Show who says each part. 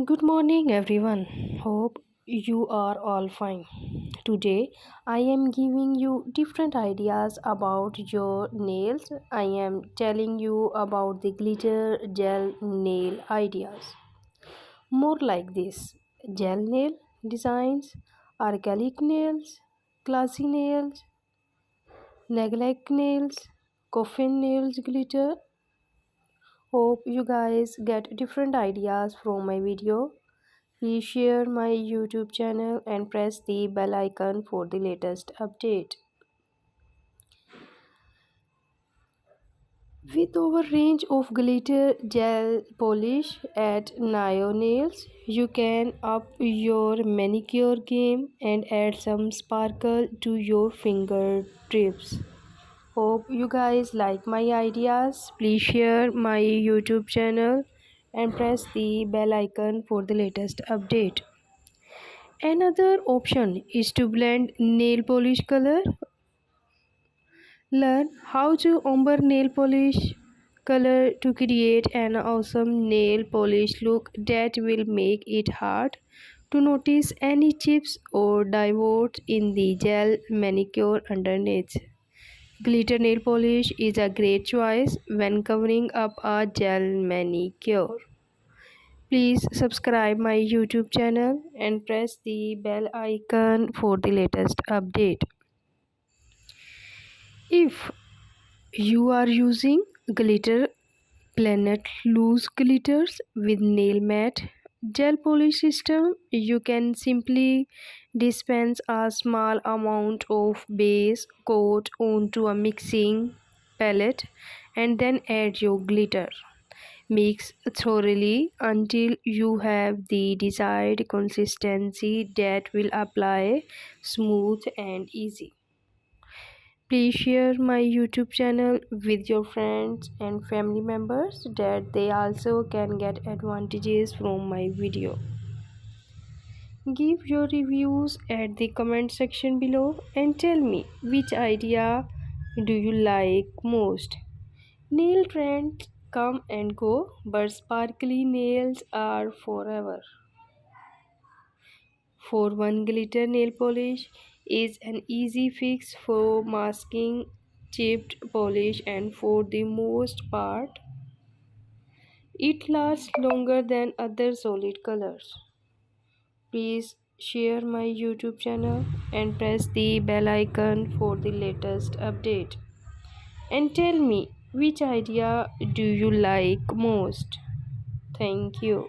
Speaker 1: Good morning, everyone. Hope you are all fine. Today, I am giving you different ideas about your nails. I am telling you about the glitter gel nail ideas. More like this gel nail designs, acrylic nails, classy nails, neglect nails, coffin nails glitter. Hope you guys get different ideas from my video. Please share my YouTube channel and press the bell icon for the latest update. With our range of glitter gel polish at Nio Nails, you can up your manicure game and add some sparkle to your fingertips. Hope you guys like my ideas. Please share my YouTube channel and press the bell icon for the latest update. Another option is to blend nail polish color. Learn how to umber nail polish color to create an awesome nail polish look that will make it hard to notice any chips or divots in the gel manicure underneath. Glitter nail polish is a great choice when covering up a gel manicure. Please subscribe my YouTube channel and press the bell icon for the latest update. If you are using glitter planet loose glitters with nail matte gel polish system, you can simply dispense a small amount of base coat onto a mixing palette and then add your glitter. Mix thoroughly until you have the desired consistency that will apply smooth and easy. Please share my YouTube channel with your friends and family members that they also can get advantages from my video. Give your reviews at the comment section below and tell me which idea do you like most. Nail trends come and go, but sparkly nails are forever. For one, glitter nail polish is an easy fix for masking chipped polish, and for the most part, it lasts longer than other solid colors. Please share my YouTube channel and press the bell icon for the latest update. And tell me which idea do you like most. Thank you.